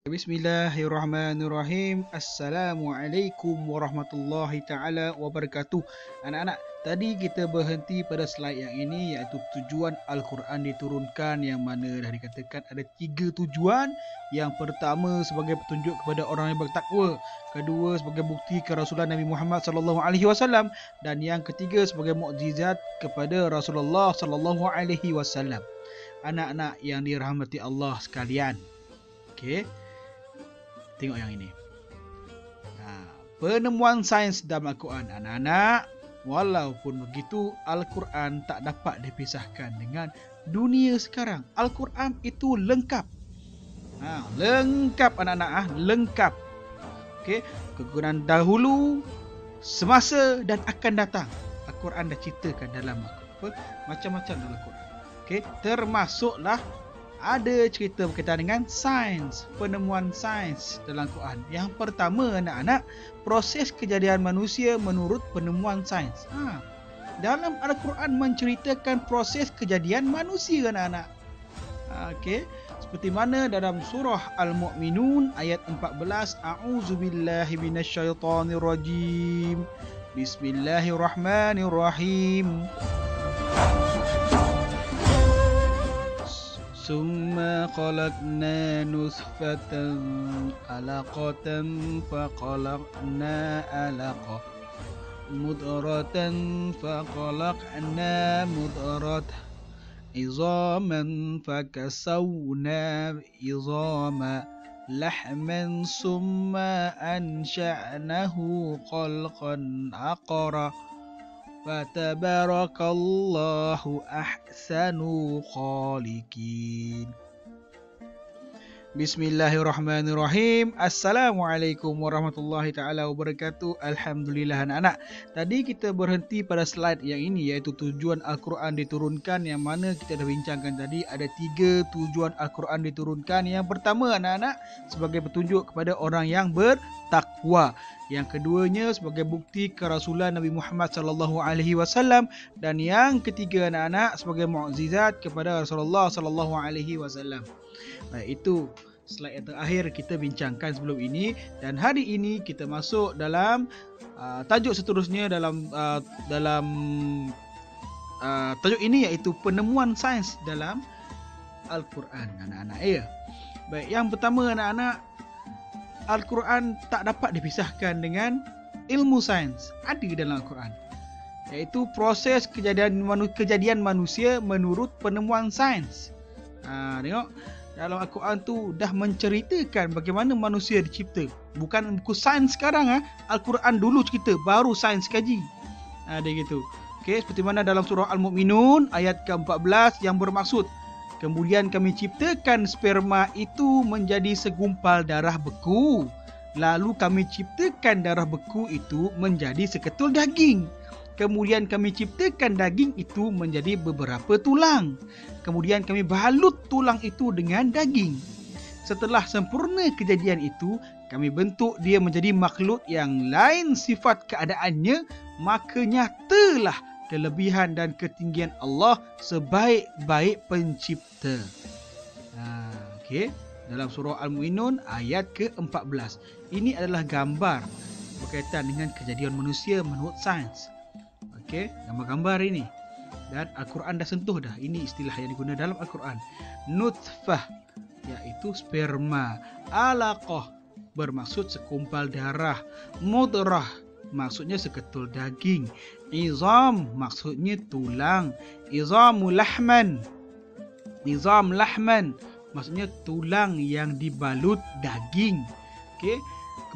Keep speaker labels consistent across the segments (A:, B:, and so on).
A: Bismillahirrahmanirrahim. Assalamualaikum warahmatullahi ta'ala wabarakatuh. Anak-anak, tadi kita berhenti pada slide yang ini, iaitu tujuan Al-Quran diturunkan, yang mana dah dikatakan ada 3 tujuan. Yang pertama sebagai petunjuk kepada orang yang bertakwa, kedua sebagai bukti kerasulan Nabi Muhammad SAW, dan yang ketiga sebagai mukjizat kepada Rasulullah SAW. Anak-anak yang dirahmati Allah sekalian, okey, tengok yang ini. Penemuan sains dalam Al-Quran. Anak-anak, walaupun begitu, Al-Quran tak dapat dipisahkan dengan dunia sekarang. Al-Quran itu lengkap. Lengkap anak-anak, lengkap. Okey, kegunaan dahulu, semasa dan akan datang. Al-Quran dah ceritakan dalam macam-macam dalam Al-Quran. Okey, termasuklah ada cerita berkaitan dengan sains, penemuan sains dalam Quran. Yang pertama anak-anak, proses kejadian manusia menurut penemuan sains. Dalam Al-Quran menceritakan proses kejadian manusia anak-anak. Okey, seperti mana dalam surah Al-Mu'minun ayat 14, A'udzubillahi minasyaitonirrajim. Bismillahirrahmanirrahim. Summa khalaqna nutfatan alaqatan faqalaqna alaqah mudratan faqalaqna mudrat izaman fakasawna izama lahman summa ansha'nahu khalqan aqra Fatabarakallahu ahsanu khaliqin. Bismillahirrahmanirrahim. Assalamualaikum warahmatullahi ta'ala wabarakatuh. Alhamdulillah anak-anak. Tadi kita berhenti pada slide yang ini, iaitu tujuan Al-Quran diturunkan, yang mana kita dah bincangkan tadi ada 3 tujuan Al-Quran diturunkan. Yang pertama anak-anak, sebagai petunjuk kepada orang yang bertakwa. Yang keduanya sebagai bukti kerasulan Nabi Muhammad SAW, dan yang ketiga anak-anak sebagai mukjizat kepada Rasulullah SAW. Baik, itu slide yang terakhir kita bincangkan sebelum ini, dan hari ini kita masuk dalam tajuk seterusnya dalam tajuk ini, iaitu penemuan sains dalam Al-Quran anak-anak ya. Baik, yang pertama anak-anak, Al-Quran tak dapat dipisahkan dengan ilmu sains. Ada dalam Al-Quran, iaitu proses kejadian manusia menurut penemuan sains. Tengok, dalam Al-Quran tu dah menceritakan bagaimana manusia dicipta. Bukan buku sains sekarang. Al-Quran dulu cerita, baru sains kaji. Dia gitu. Okay, seperti mana dalam surah Al-Mu'minun ayat ke-14 yang bermaksud, kemudian kami ciptakan sperma itu menjadi segumpal darah beku. Lalu kami ciptakan darah beku itu menjadi seketul daging. Kemudian kami ciptakan daging itu menjadi beberapa tulang. Kemudian kami balut tulang itu dengan daging. Setelah sempurna kejadian itu, kami bentuk dia menjadi makhluk yang lain sifat keadaannya, maka nyatalah kelebihan dan ketinggian Allah sebaik-baik pencipta. Okey, dalam surah Al-Mu'minun ayat ke-14. Ini adalah gambar berkaitan dengan kejadian manusia menurut sains. Okey, gambar-gambar ini. Dan Al-Quran dah sentuh dah. Ini istilah yang digunakan dalam Al-Quran. Nutfah, iaitu sperma. Alaqah, bermaksud sekumpal darah. Mudrah, maksudnya seketul daging. Izam, maksudnya tulang. Izamul lahman. Izam lahman, maksudnya tulang yang dibalut daging. Okey.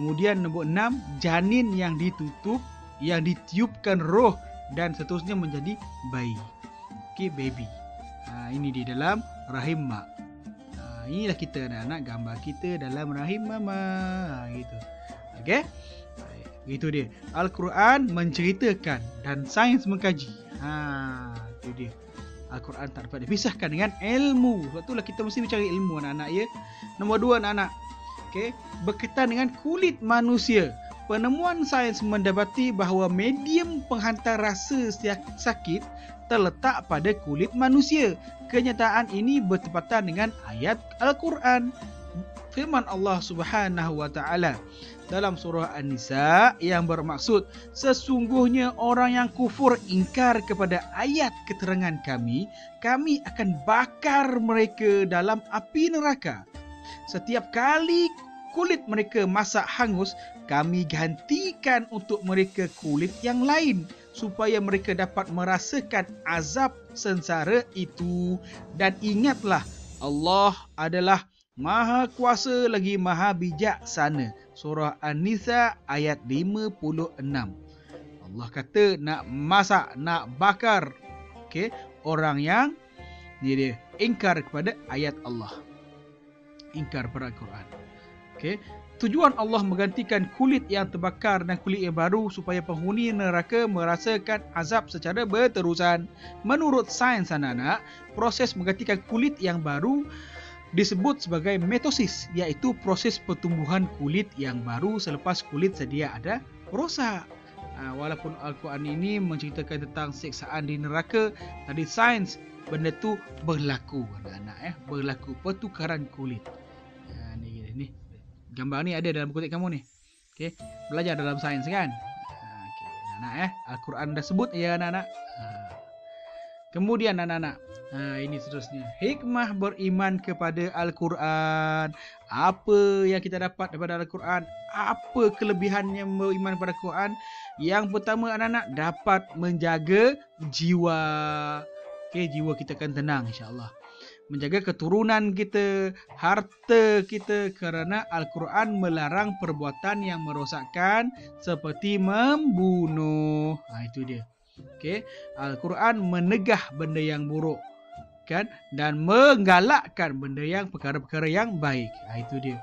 A: Kemudian nombor 6, janin yang ditutup, yang ditiupkan roh, dan seterusnya menjadi bayi. Okey, baby. Ini di dalam rahim mak. Inilah kita anak-anak, gambar kita dalam rahim mama. Gitu. Okey. Itu dia. Al-Quran menceritakan dan sains mengkaji. Itu dia. Al-Quran tak dapat dipisahkan dengan ilmu. Sebab itulah kita mesti mencari ilmu anak-anak ya. Nombor 2 anak-anak. Okey, berkaitan dengan kulit manusia. Penemuan sains mendapati bahawa medium penghantar rasa sakit terletak pada kulit manusia. Kenyataan ini bertepatan dengan ayat Al-Quran. firman Allah Subhanahu wa taala dalam surah An-Nisa yang bermaksud sesungguhnya orang yang kufur ingkar kepada ayat keterangan kami akan bakar mereka dalam api neraka. Setiap kali kulit mereka masak hangus, kami gantikan untuk mereka kulit yang lain supaya mereka dapat merasakan azab sengsara itu. Dan ingatlah, Allah adalah Maha Kuasa lagi Maha Bijaksana. Surah An-Nisa ayat 56. Allah kata nak masak, nak bakar orang yang dia ingkar kepada ayat Allah, ingkar pada Al-Quran. Tujuan Allah menggantikan kulit yang terbakar dan kulit yang baru supaya penghuni neraka merasakan azab secara berterusan. Menurut sains anak-anak, proses menggantikan kulit yang baru disebut sebagai mitosis, iaitu proses pertumbuhan kulit yang baru selepas kulit sedia ada rosak. Walaupun Al-Quran ini menceritakan tentang siksaan di neraka, tadi sains benda tu berlaku anak-anak, berlaku pertukaran kulit. Ni gambar ni ada dalam buku teks kamu ni. Belajar dalam sains kan. Anak-anak Al-Quran dah sebut ya anak-anak. Kemudian anak-anak, ini seterusnya. Hikmah beriman kepada Al-Quran. Apa yang kita dapat daripada Al-Quran? Apa kelebihannya beriman kepada Al-Quran? Yang pertama anak-anak, dapat menjaga jiwa. Jiwa kita akan tenang insya-Allah. Menjaga keturunan kita, harta kita, kerana Al-Quran melarang perbuatan yang merosakkan seperti membunuh. Itu dia. Al-Quran menegah benda yang buruk dan menggalakkan benda yang perkara-perkara yang baik. Itu dia.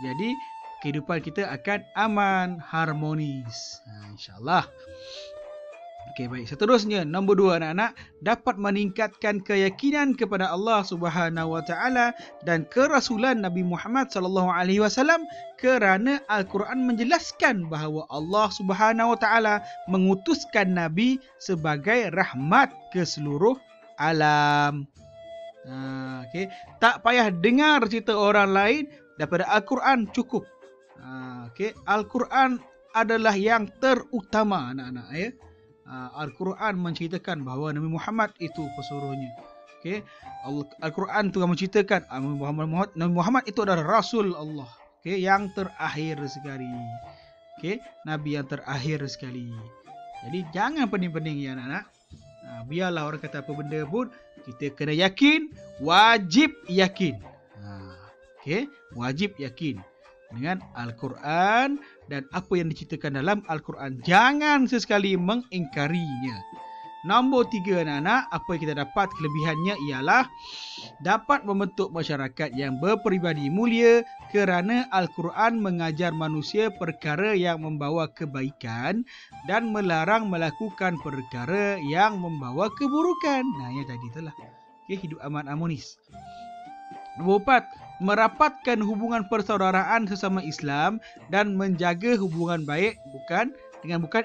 A: Jadi kehidupan kita akan aman, harmonis. InsyaAllah. Baik. Seterusnya, nombor 2 anak-anak, dapat meningkatkan keyakinan kepada Allah Subhanahu wa taala dan kerasulan Nabi Muhammad sallallahu alaihi wasallam, kerana Al-Quran menjelaskan bahawa Allah Subhanahu wa taala mengutuskan nabi sebagai rahmat ke seluruh alam. Tak payah dengar cerita orang lain, daripada Al-Quran cukup. Al-Quran adalah yang terutama anak-anak Al-Quran menceritakan bahawa Nabi Muhammad itu pesuruhnya. Al-Quran tu menceritakan Nabi Muhammad itu adalah Rasul Allah, yang terakhir sekali. Nabi yang terakhir sekali. Jadi jangan pening-pening ya anak-anak. Biarlah orang kata apa benda pun, kita kena yakin, wajib yakin. Wajib yakin dengan Al-Quran dan apa yang diceritakan dalam Al-Quran. Jangan sesekali mengingkarinya. Nombor 3 anak-anak, apa yang kita dapat kelebihannya ialah dapat membentuk masyarakat yang berperibadi mulia, kerana Al-Quran mengajar manusia perkara yang membawa kebaikan dan melarang melakukan perkara yang membawa keburukan. Yang tadi itulah. Hidup aman harmonis. Nombor 4, merapatkan hubungan persaudaraan sesama Islam dan menjaga hubungan baik bukan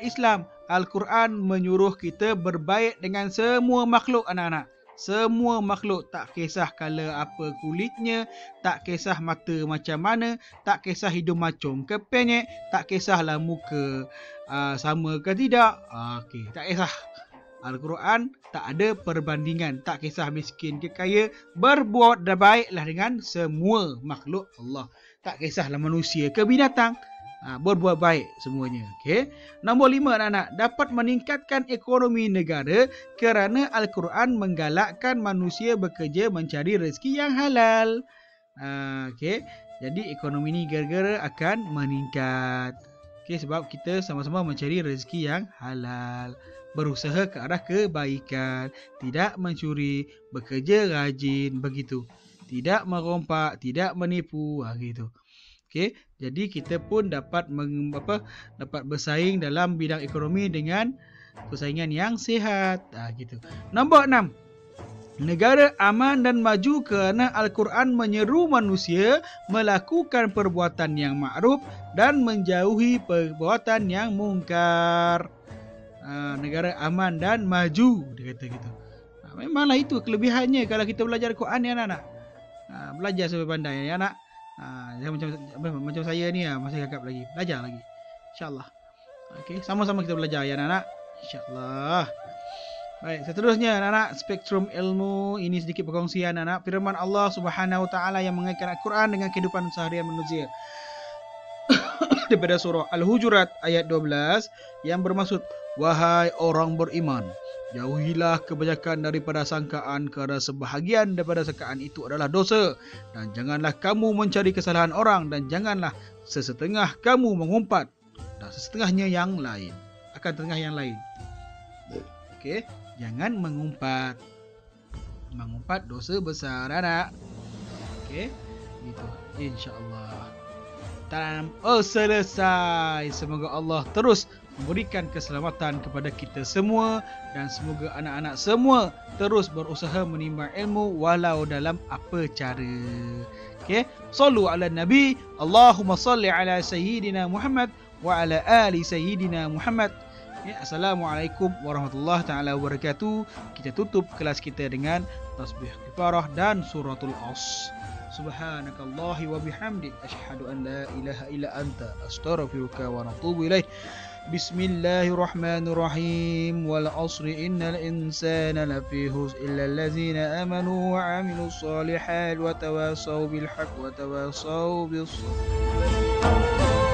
A: Islam. Al-Quran menyuruh kita berbaik dengan semua makhluk anak-anak. Semua makhluk, tak kisah color apa kulitnya, tak kisah mata macam mana, tak kisah hidung macam ke penyek, tak kisahlah muka sama ke tidak. Tak kisah. Al-Quran tak ada perbandingan, tak kisah miskin ke kaya, berbuat baiklah dengan semua makhluk Allah. Tak kisahlah manusia ke binatang, berbuat baik semuanya. Nombor 5 anak-anak, dapat meningkatkan ekonomi negara kerana Al-Quran menggalakkan manusia bekerja mencari rezeki yang halal. Jadi ekonomi ni gara-gara akan meningkat. Sebab kita sama-sama mencari rezeki yang halal, berusaha ke arah kebaikan, tidak mencuri, bekerja rajin, begitu. Tidak merompak, tidak menipu, gitu. Jadi kita pun dapat bersaing dalam bidang ekonomi dengan persaingan yang sihat, gitu. Nombor 6, negara aman dan maju kerana Al-Quran menyeru manusia melakukan perbuatan yang makruf dan menjauhi perbuatan yang mungkar. Negara aman dan maju, dia kata gitu. Memanglah itu kelebihannya kalau kita belajar Al-Quran ya anak-anak. Belajar sampai pandai ya anak. Jangan macam saya ni masih gagap lagi, belajar lagi. InsyaAllah. Okey, sama-sama kita belajar ya anak-anak. InsyaAllah. Baik, seterusnya anak-anak, spektrum ilmu ini sedikit perkongsian anak. Firman Allah Subhanahu Wa Taala yang mengaitkan Al-Quran dengan kehidupan seharian manusia. Daripada surah Al-Hujurat ayat 12 yang bermaksud, wahai orang beriman, jauhilah kebanyakan daripada sangkaan, kerana sebahagian daripada sangkaan itu adalah dosa, dan janganlah kamu mencari kesalahan orang, dan janganlah sesetengah kamu mengumpat dan sesetengahnya yang lain akan setengah yang lain. Okey, jangan mengumpat. Mengumpat dosa besar anak. Okey, gitu. Insya-Allah. Selesai. Semoga Allah terus memberikan keselamatan kepada kita semua, dan semoga anak-anak semua terus berusaha menimba ilmu walau dalam apa cara. Okey, sallu ala nabi, Allahumma salli ala sayyidina Muhammad wa ala ali sayyidina Muhammad. Ya, Assalamualaikum warahmatullahi taala wabarakatuh. Kita tutup kelas kita dengan tasbih kifarah dan suratul As. Subhanakallah wa bihamdik, asyhadu an la ilaha illa anta, astaghfiruka wa atubu ilaih. Bismillahirrahmanirrahim. Wal 'asri innal insana lafi khusr illa allazina amanu wa 'amilus solihat wa tawassaw bil haqq wa tawassaw bis sabr.